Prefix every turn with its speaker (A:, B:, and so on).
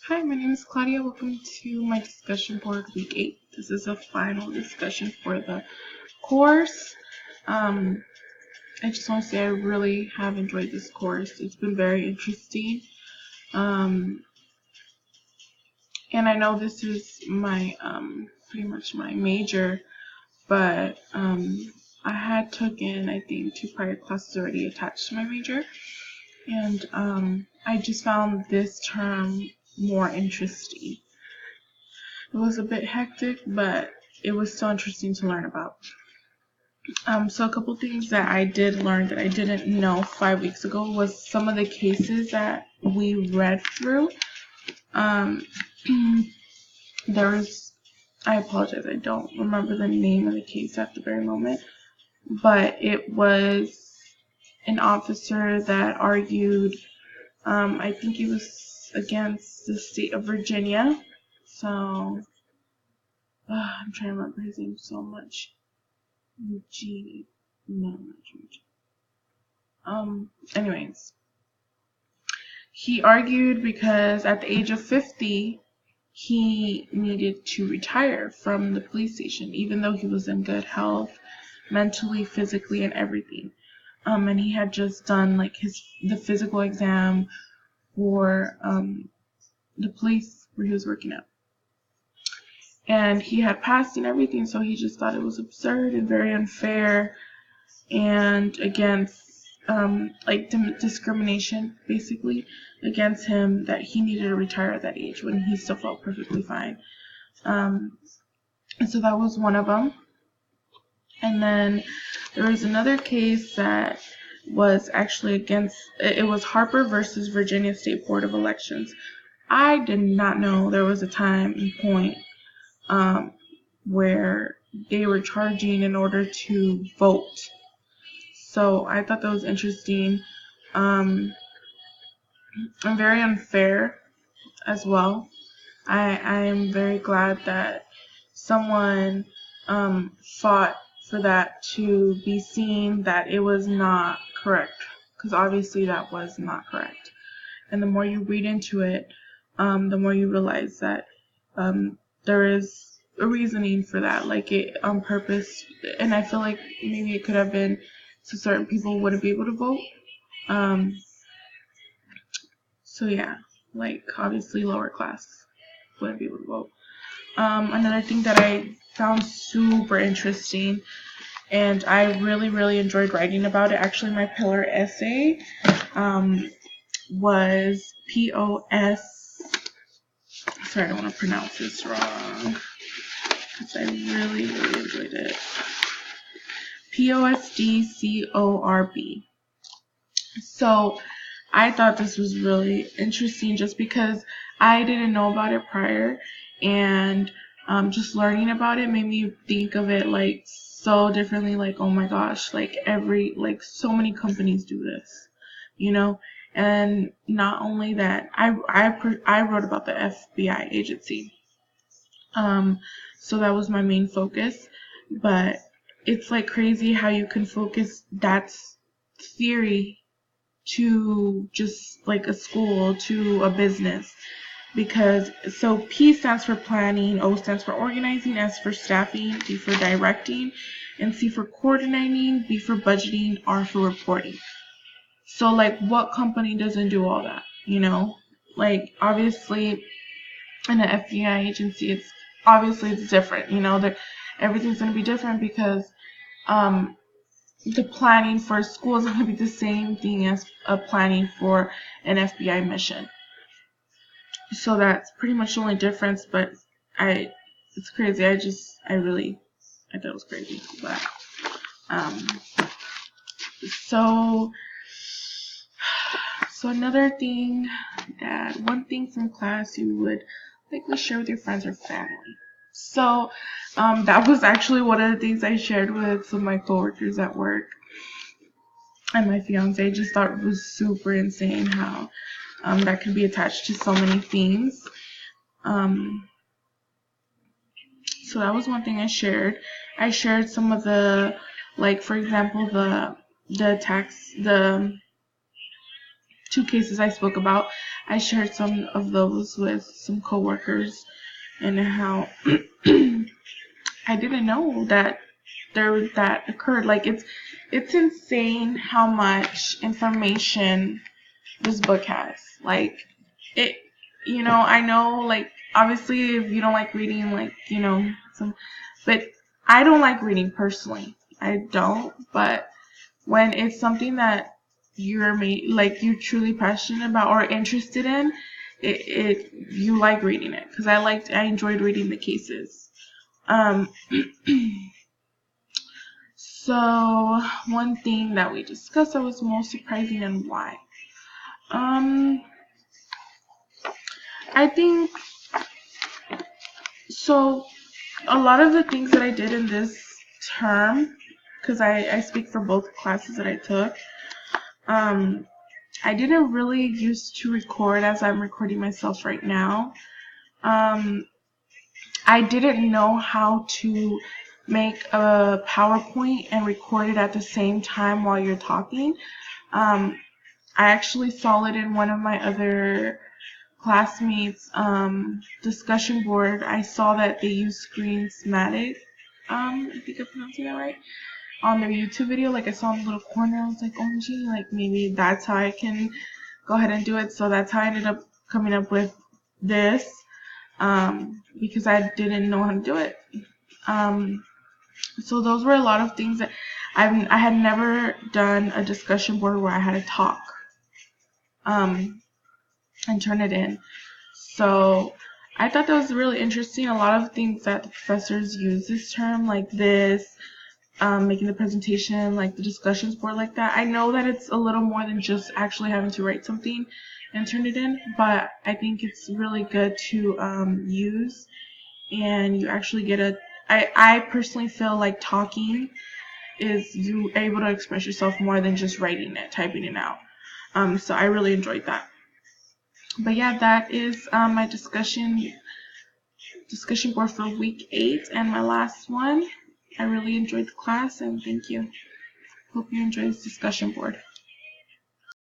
A: Hi, my name is Claudia. Welcome to my discussion board week 8. This is a final discussion for the course. I just want to say I really have enjoyed this course. It's been very interesting. And I know this is my pretty much my major, but I had taken I think 2 prior classes already attached to my major, and I just found this term more interesting. It was a bit hectic, but it was still interesting to learn about. So a couple things that I did learn that I didn't know 5 weeks ago was some of the cases that we read through. There was, I apologize, I don't remember the name of the case at the very moment, but it was an officer that argued, I think it was against the state of Virginia. So, I'm trying to remember his name so much. Eugene. No, not Eugene. Anyways. He argued because at the age of 50, he needed to retire from the police station, even though he was in good health, mentally, physically, and everything. And he had just done like the physical exam for the place where he was working at. And he had passed and everything, so he just thought it was absurd and very unfair and against discrimination basically against him, that he needed to retire at that age when he still felt perfectly fine. And so that was one of them. And then there was another case that was actually it was Harper versus Virginia State Board of Elections. I did not know there was a time and point where they were charging in order to vote. So I thought that was interesting. And very unfair as well. I am very glad that someone fought for that to be seen that it was not correct, because obviously that was not correct. And the more you read into it, the more you realize that there is a reasoning for that, like it on purpose. And I feel like maybe it could have been so certain people wouldn't be able to vote. So yeah, like obviously lower class wouldn't be able to vote. Another thing that I found super interesting, and I really enjoyed writing about it. Actually, my pillar essay was POS. Sorry, I don't want to pronounce this wrong because I really enjoyed it. POSDCORB. So I thought this was really interesting just because I didn't know about it prior, and just learning about it made me think of it like so differently. Like, oh my gosh, like so many companies do this, you know. And not only that, I wrote about the FBI agency, so that was my main focus. But it's like crazy how you can focus that's theory to just like a school to a business. Because so P stands for planning, O stands for organizing, S for staffing, D for directing, and C for coordinating, B for budgeting, R for reporting. So like what company doesn't do all that, you know? Like obviously in an FBI agency it's different, you know, that everything's gonna be different because the planning for a school is going to be the same thing as a planning for an FBI mission. So that's pretty much the only difference, but it's crazy. I thought it was crazy. But, so another thing one thing from class you would likely share with your friends or family. So, that was actually one of the things I shared with some of my coworkers at work. And my fiance. I just thought it was super insane how that can be attached to so many things. So that was one thing I shared. I shared some of the, like for example, the two cases I spoke about. I shared some of those with some coworkers, and how I didn't know that that occurred. Like it's insane how much information this book has. Like it, I know, like, obviously if you don't like reading, like, but I don't like reading personally. I don't, but when it's something that you're truly passionate about or interested in, you like reading it, because I enjoyed reading the cases. Um, so one thing that we discussed that was most surprising and why. Um, I think so. A lot of the things that I did in this term, because I speak for both classes that I took, I didn't really used to record as I'm recording myself right now. I didn't know how to make a PowerPoint and record it at the same time while you're talking. I actually saw it in one of my other classmates' discussion board. I saw that they use Screensmatic. I think I'm pronouncing that right. On their YouTube video, like I saw in the little corner, I was like, oh gee, like maybe that's how I can go ahead and do it. So that's how I ended up coming up with this, because I didn't know how to do it. So those were a lot of things that I had never done a discussion board where I had to talk, and turn it in. So I thought that was really interesting. A lot of things that the professors use this term, like this, making the presentation, like the discussions board, like that. I know that it's a little more than just actually having to write something and turn it in, but I think it's really good to use, and you actually get I personally feel like talking is you able to express yourself more than just writing it, typing it out. So I really enjoyed that. But yeah, that is my discussion board for week 8 and my last one. I really enjoyed the class, and thank you. Hope you enjoyed this discussion board.